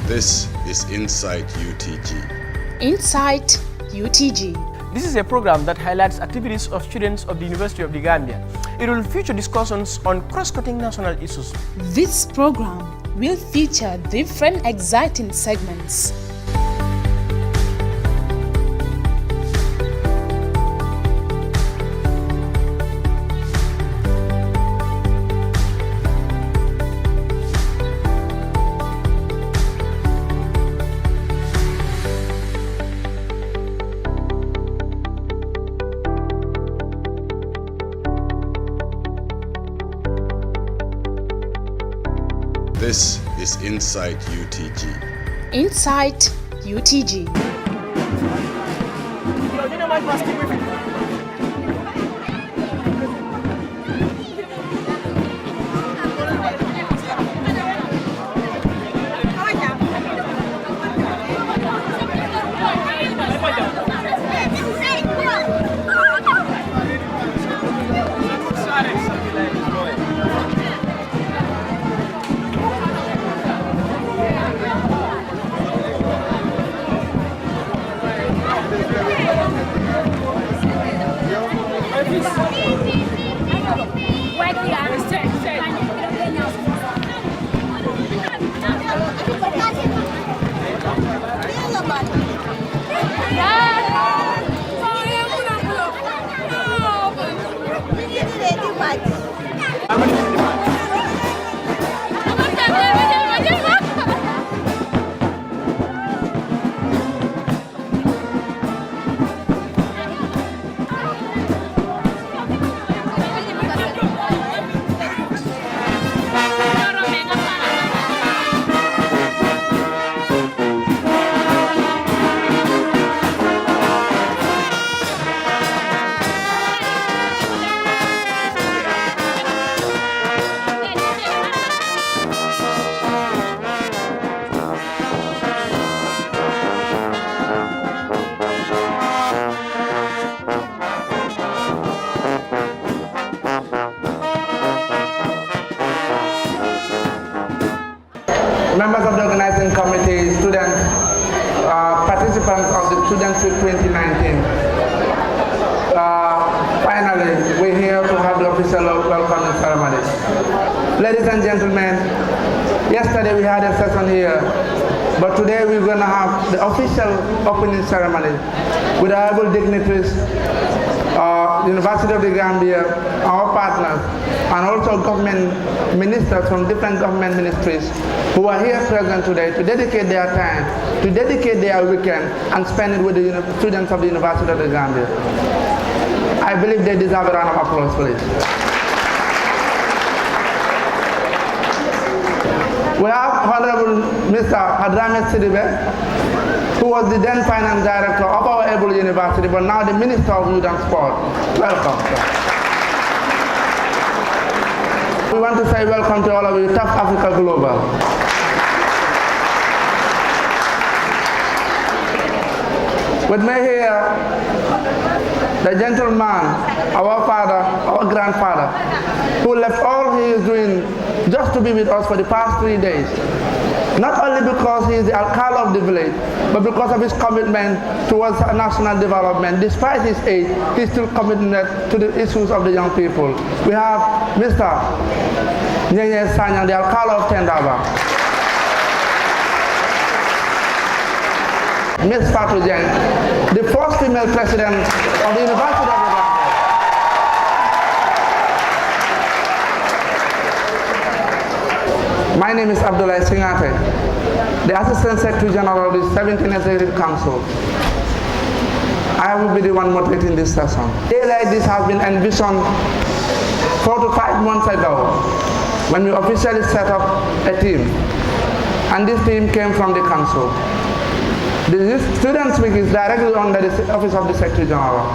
This is Insight UTG. Insight UTG. This is a program that highlights activities of students of the University of The Gambia. It will feature discussions on cross-cutting national issues. This program will feature different exciting segments. This is Insight UTG. Insight UTG. Members of the organizing committee, students, participants of the Students Week 2019. Finally, we're here to have the official welcoming ceremony. Ladies and gentlemen, yesterday we had a session here, but today we're going to have the official opening ceremony with our able dignitaries, University of The Gambia, our partners, and also government ministers from different government ministries who are here present today to dedicate their time, to dedicate their weekend and spend it with the students of the University of The Gambia. I believe they deserve a round of applause, please. We have Honorable Mr. Hadrame Sidibe, who was the then finance director of our able university, but now the Minister of Youth and Sport. Welcome, sir. We want to say welcome to all of you, Tough Africa Global. With me here, the gentleman, our father, our grandfather, who left all he is doing just to be with us for the past 3 days. Not only because he is the alcalde of the village, but because of his commitment towards national development. Despite his age, he's still committed to the issues of the young people. We have Mr. Nyenye Sanya, the alcalde of Tendaba. Ms. Fatou Dieng, the first female president of the University of The Gambia. My name is Abdullah Singate, the Assistant Secretary General of the 17th Executive Council. I will be the one moderating this session. A day like this has been envisioned 4 to 5 months ago when we officially set up a team. And this team came from the council. The Students' Week is directly under the Office of the Secretary General,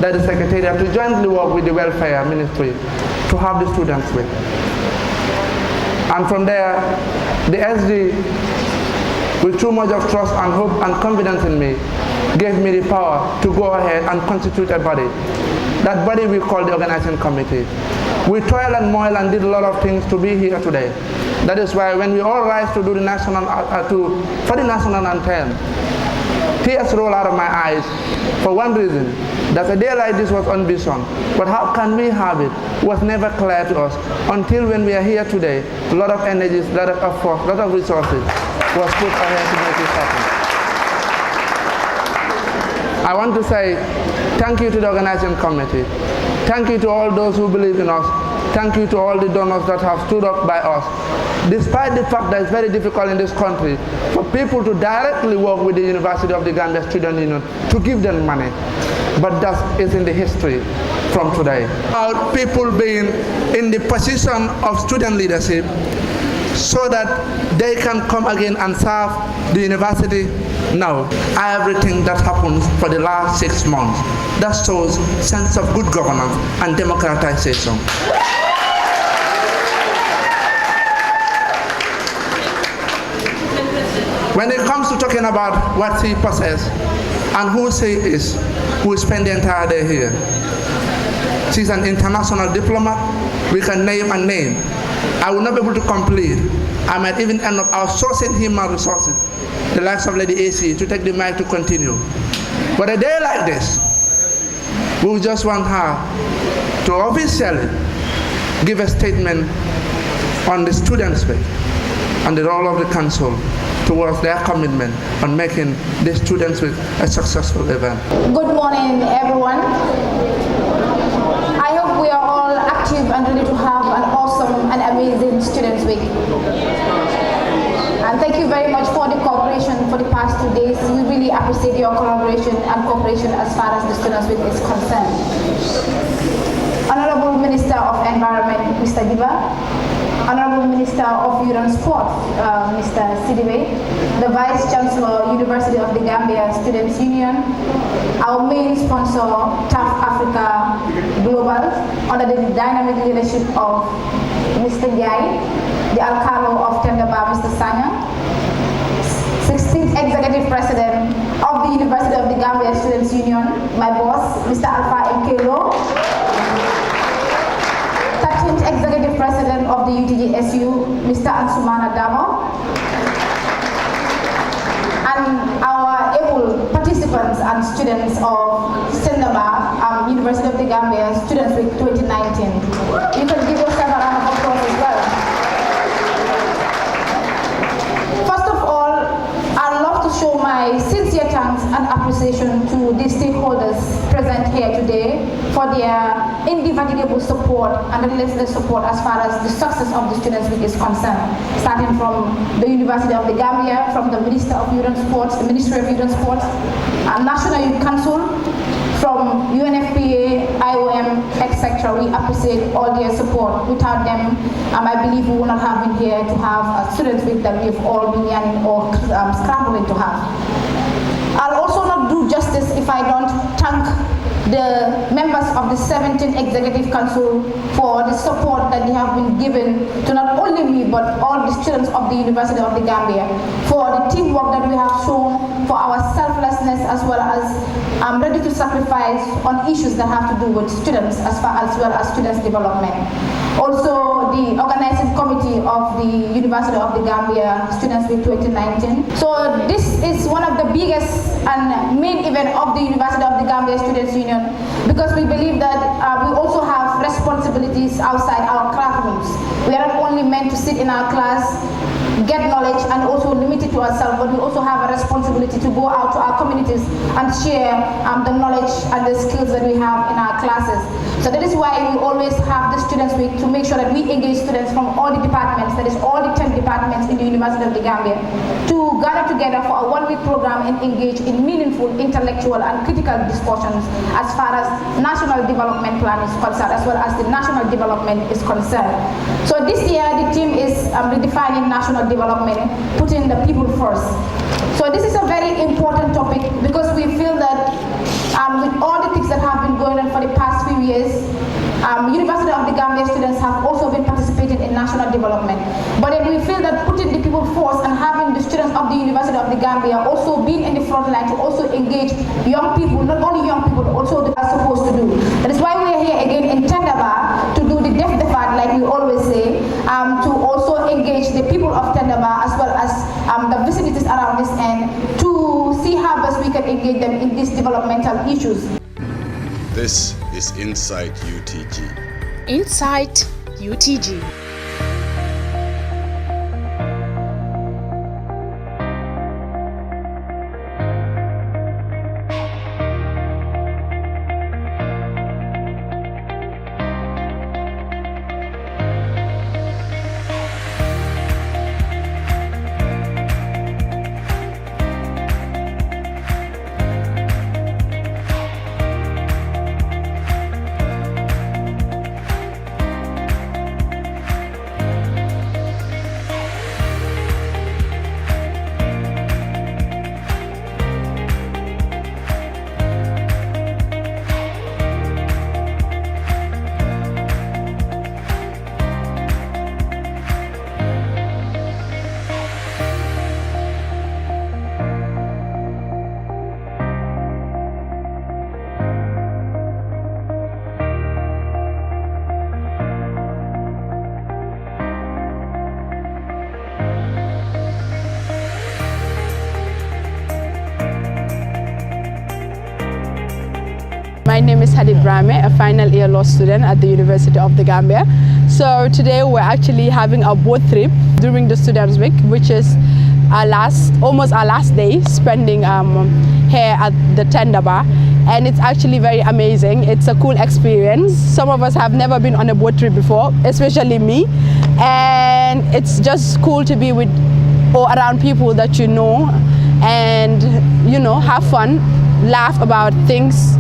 that is Secretariat, to jointly work with the Welfare Ministry to have the Students' Week. And from there, the SD, with too much of trust and hope and confidence in me, gave me the power to go ahead and constitute a body. That body we call the organizing committee. We toiled and moiled and did a lot of things to be here today. That is why when we all rise to do the national, for the national anthem, tears roll out of my eyes for one reason, that a day like this was ambition. But how can we have it? Was never clear to us until when we are here today. A lot of energies, a lot of effort, a lot of resources was put ahead to make it happen. I want to say thank you to the organizing committee. Thank you to all those who believe in us. Thank you to all the donors that have stood up by us. Despite the fact that it's very difficult in this country for people to directly work with the University of the Gambia Student Union to give them money. But that is in the history from today. About people being in the position of student leadership so that they can come again and serve the university. Now, everything that happened for the last 6 months, that shows sense of good governance and democratization. When it comes to talking about what he possesses and who she is, who spent the entire day here, she's an international diplomat. We can name and name. I will not be able to complete. I might even end up outsourcing human resources, the likes of Lady AC, to take the mic to continue. But a day like this, we will just want her to officially give a statement on the students' way and the role of the council towards their commitment on making the Students' Week a successful event. Good morning, everyone. I hope we are all active and ready to have an awesome and amazing Students' Week. And thank you very much for the cooperation for the past 2 days. We really appreciate your collaboration and cooperation as far as the Students' Week is concerned. Honorable Minister of Environment, Mr. Diba, Honorable Minister of Youth and Sport, Mr. Sidibe, the Vice Chancellor, University of The Gambia Students' Union, our main sponsor, TAF Africa Global, under the dynamic leadership of Mr. Yai, the Alcalo of Tendaba, Mr. Sanya, 16th Executive President of the University of The Gambia Students' Union, my boss, Mr. Alpha Mkelo, 13th Executive President of the UTG-SU, Mr. Ansumana Damo, and our able participants and students of Sendaba, University of the Gambia Students' Week 2019. You can give yourself a round of applause as well. First of all, I'd love to show my sincere thanks and appreciation to the stakeholders present here today for their indefatigable support and relentless support as far as the success of the Students' Week is concerned, starting from the University of the Gambia, from the Minister of Youth and Sports, the Ministry of Youth and Sports, and National Youth Council, from UNFPA, IOM, etc. We appreciate all their support. Without them, I believe we would not have been here to have a Students' Week that we've all been yearning or scrambling to have. I'll also not do justice if I don't thank the members of the 17th Executive Council for the support that they have been given to not only me but all the students of the University of the Gambia, for the teamwork that we have shown, for our selflessness as well as ready to sacrifice on issues that have to do with students as well as students' development. Also the organizing committee of the University of the Gambia Students' Week 2019. So this is one of the biggest and main event of the University of the Gambia Students' Union, because we believe that we also have responsibilities outside our classrooms. We are not only meant to sit in our class, get knowledge and also limit it to ourselves, but we also have a responsibility to go out to our communities and share the knowledge and the skills that we have in our classes. So that is why we always have the Students' Week, to make sure that we engage students from all the departments, that is all the 10 departments in the University of the Gambia, to gather together for a one-week program and engage in meaningful intellectual and critical discussions as far as national development plan is concerned, as well as the national development is concerned. So this year the theme is redefining national development, putting the people first. So this is a very important topic because we feel that with all the things that have been going on for the past few years, University of the Gambia students have also been participating in national development. But then we feel that putting the people first and having the students of the University of the Gambia also being in the front line to also engage young people, not only young people, but also they are supposed to do. That is why we are here again in Tendaba to do the DEFDEFAT, like we always say, to also engage the the vicinities around this end to see how best we can engage them in these developmental issues. This is Insight UTG. Insight UTG. My name is Hadid Brahme, a final year law student at the University of The Gambia. So today we're actually having a boat trip during the Students' Week, which is almost our last day spending here at the Tender Bar. And it's actually very amazing. It's a cool experience. Some of us have never been on a boat trip before, especially me. And it's just cool to be with or around people that you know and, have fun, laugh about things.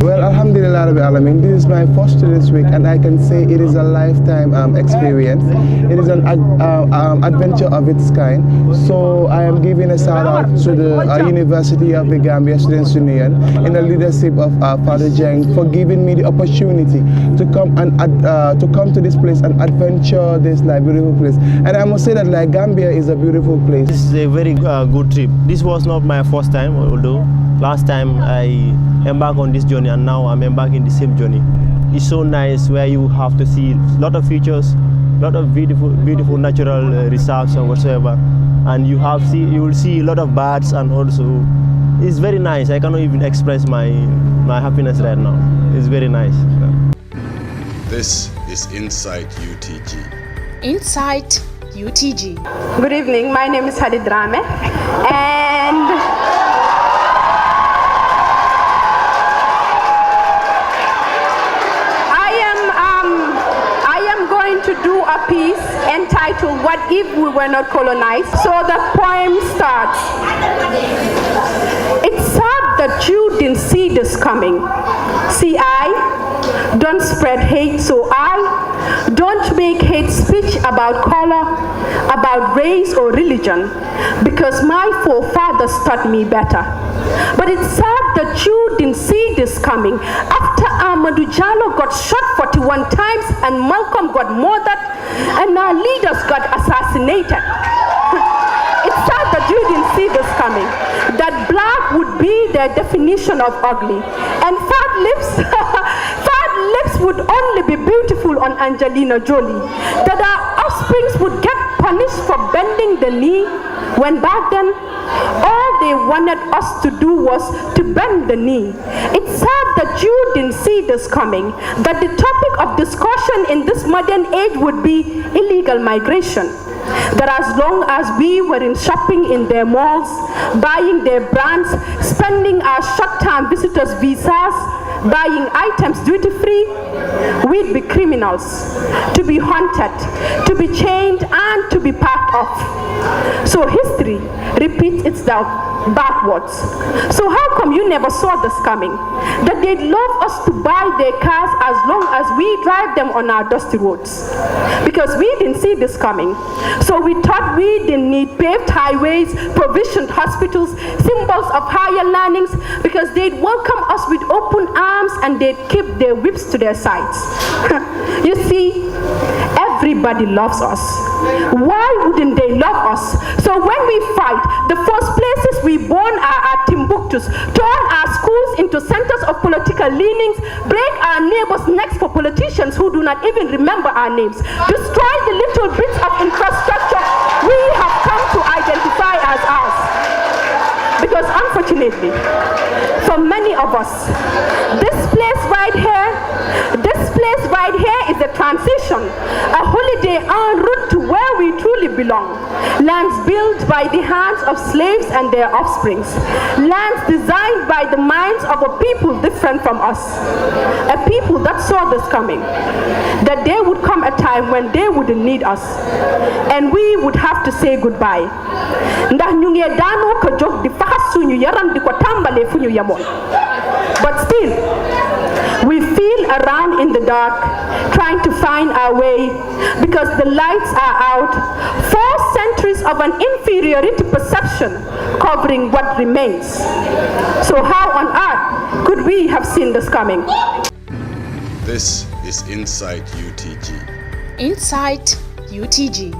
Well, Alhamdulillah Rabbil Alameen, this is my first Students' Week and I can say it is a lifetime experience. It is an adventure of its kind. So I am giving a shout out to the University of The Gambia Students' Union in the leadership of Father Jeng for giving me the opportunity to come to this place and adventure this beautiful place. And I must say that Gambia is a beautiful place. This is a very good trip. This was not my first time, although last time I embarked on this journey and now I'm embarking the same journey. It's so nice where you have to see a lot of features, a lot of beautiful natural reserves or whatsoever, and you will see a lot of birds, and also it's very nice. I cannot even express my happiness right now. It's very nice. This is Insight UTG. Insight UTG. Good evening, my name is Hadid Brahme and to do a piece entitled "What If We Were Not Colonized?" So the poem starts. It's sad that you didn't see this coming. See, I don't spread hate, so I don't make hate speech about color, about race or religion, because my forefathers taught me better. But it's sad that you didn't see this coming. After Amadou Diallo got shot 41 times and Malcolm got murdered and our leaders got assassinated. It's sad that you didn't see this coming. That black would be their definition of ugly. And fat lips would only be beautiful on Angelina Jolie. That our offsprings would get punished for bending the knee, when back then all they wanted us to do was to bend the knee. It's sad that you didn't see this coming, that the topic of discussion in this modern age would be illegal migration. That as long as we were in shopping in their malls, buying their brands, spending our short-term visitors' visas, buying items duty-free, we'd be criminals, to be haunted, to be chained, and to be packed off. So history repeats itself backwards. So how come you never saw this coming? That they'd love us to buy their cars as long as we drive them on our dusty roads. Because we didn't see this coming. So we thought we didn't need paved highways, provisioned hospitals, symbols of higher learnings, because they'd welcome us with open arms and they'd keep their whips to their sides. You see, everybody loves us. Why wouldn't they love us? So when we fight, the first places we burn are our Timbuktus, turn our schools into centers of political leanings, break our neighbors' necks for politicians who do not even remember our names, destroy the little bits of infrastructure we have come to identify unfortunately, for many of us, this place right here is a transition, a holiday en route to where we truly belong. Lands built by the hands of slaves and their offsprings. Lands designed by the minds of a people different from us. A people that saw this coming. That there would come a time when they wouldn't need us. And we would have to say goodbye. Ndax ñu ngi daanoo ko jóg di faxas suñu yaram di ko tàmbalee fu ñu yemoon. But still, we feel around in the dark, trying to find our way, because the lights are out. 4 centuries of an inferiority perception covering what remains. So how on earth could we have seen this coming? This is Insight UTG. Insight UTG.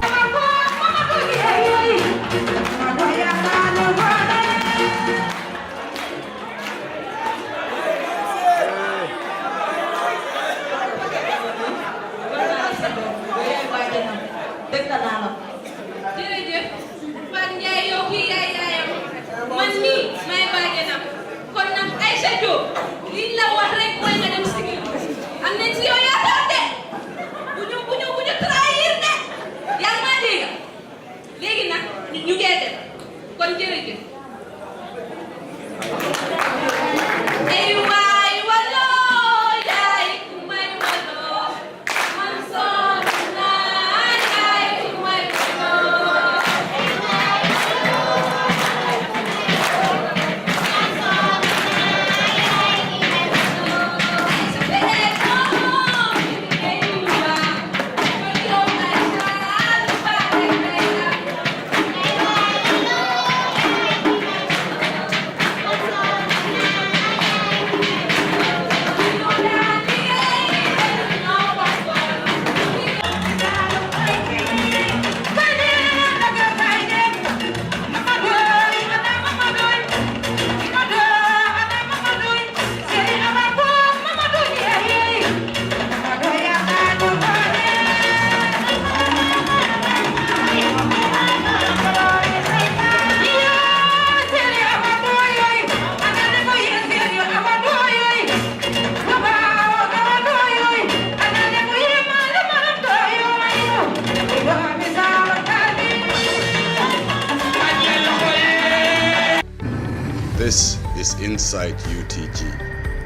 This is Insight UTG.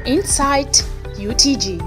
Insight UTG.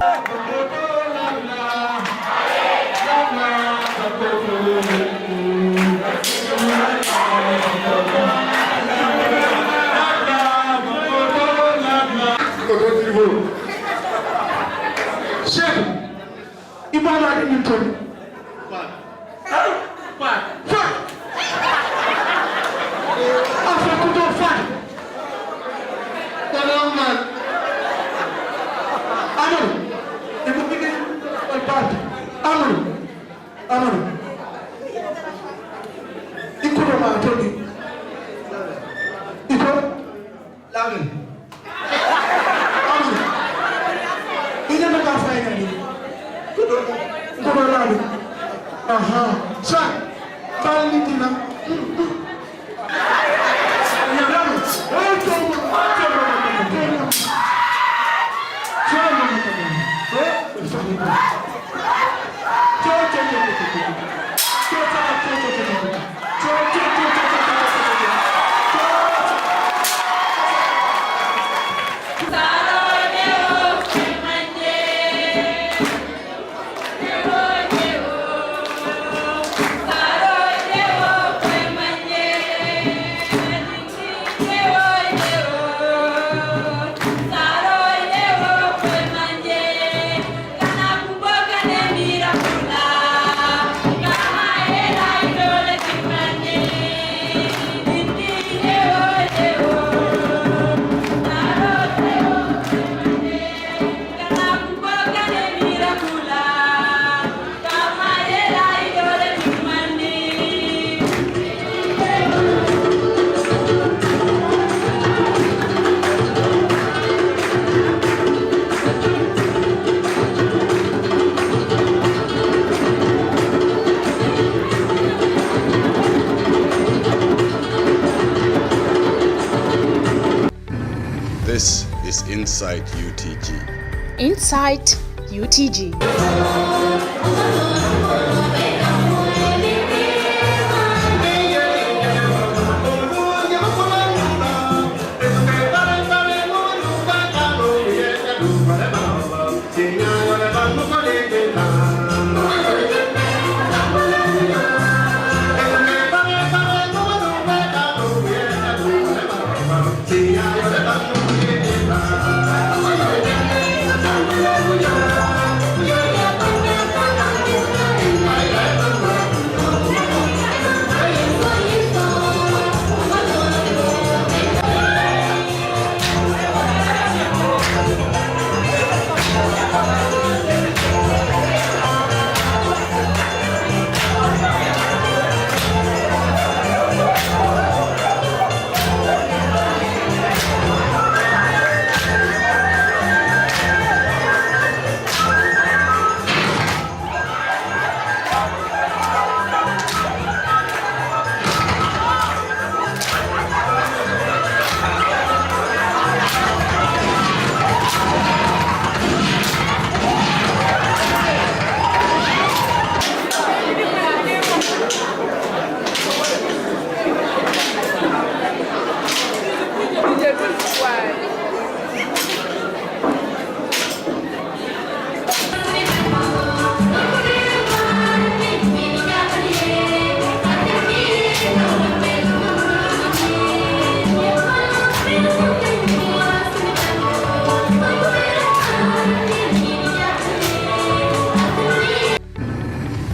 This is Insight UTG. Insight UTG.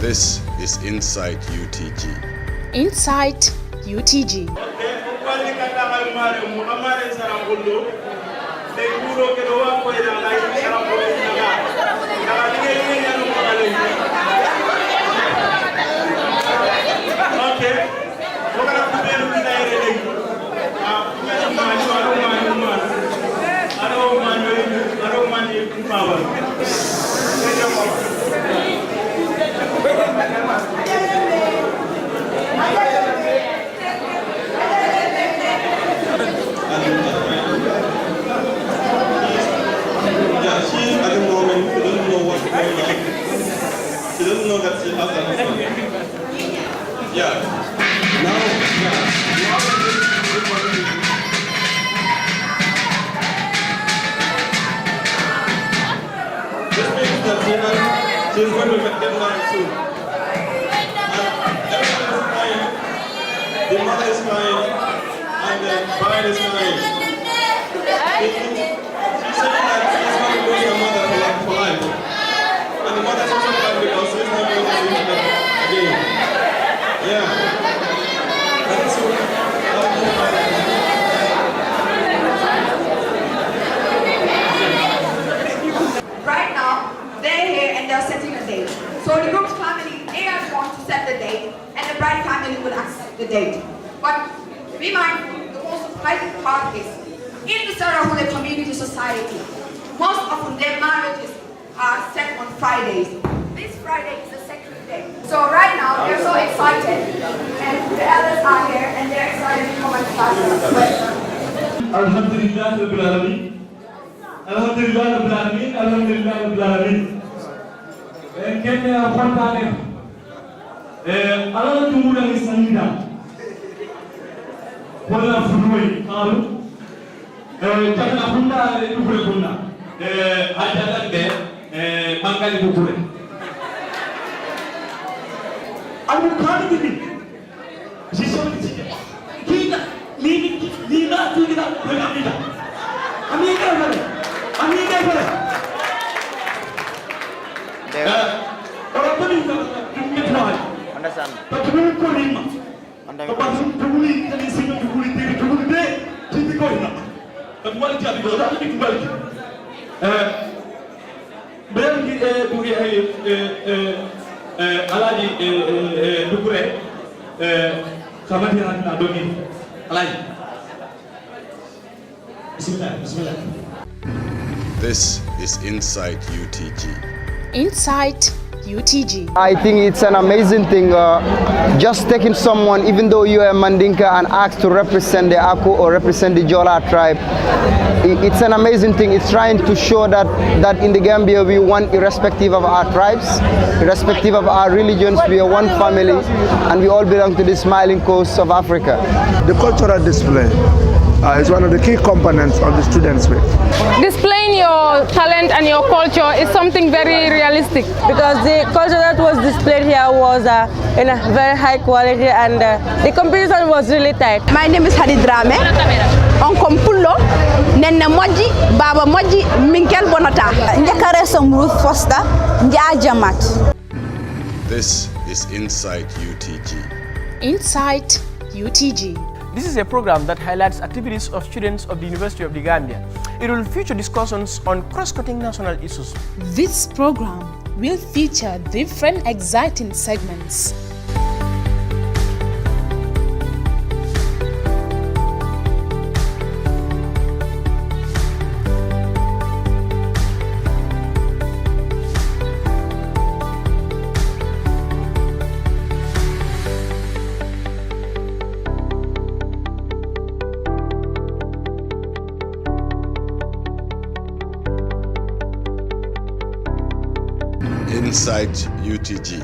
This is Insight UTG. Insight UTG. She at the moment doesn't know what's going on. She doesn't know that she has that husband. Yeah. Now, this means that she's going to get married soon. And everyone is crying. The mother is crying, and the bride is crying. She's saying that she's going to lose her mother for life. And the mother is also crying because she's not going to see her again. Yeah. That's right now, they're here and they're setting a date. So the groom's family, they are going to set the date, and the bride family will accept the date. But be mindful, the most surprising part is, in the Sarahule community society, most often their marriages are set on Fridays. This Friday is a sacred day. So right now, they're so excited, and the elders are here, and they're excited to come and start the celebration. Alhamdulillah Rabbil Alamin. Alhamdulillah Rabbil Alamin. Alhamdulillah Rabbil Alamin. Kenya Fontane. Alala Tumura is Sanida. Wala Funway, Alu. Chana Hunda, Nukuna. Ajala Bear, Mangali Bukure. I will call it. She saw it. Kina, Nina, Tina, Renamina. Amiga, understand. But you will call him. And I was truly telling him to put it to the day to the corner. But one job is not big bulk. Aladi Dukure, Kamati Adoni, Aladi. This is Insight UTG. Insight UTG. I think it's an amazing thing, just taking someone, even though you are Mandinka, and asked to represent the Aku or represent the Jola tribe. It's an amazing thing. It's trying to show that in the Gambia we want, irrespective of our tribes, irrespective of our religions, we are one family and we all belong to the smiling coast of Africa. The cultural display is one of the key components of the Students' Week. Displaying your talent and your culture is something very realistic, because the culture that was displayed here was in a very high quality, and the competition was really tight. My name is Hadi Drame. Onkom Pullo, Nenne Moji, Baba Moji, Minkel Bonota. Njakare som Ruth Foster, Njajamat. This is Insight UTG. Insight UTG. This is a program that highlights activities of students of the University of The Gambia. It will feature discussions on cross-cutting national issues. This program will feature different exciting segments. Insight UTG.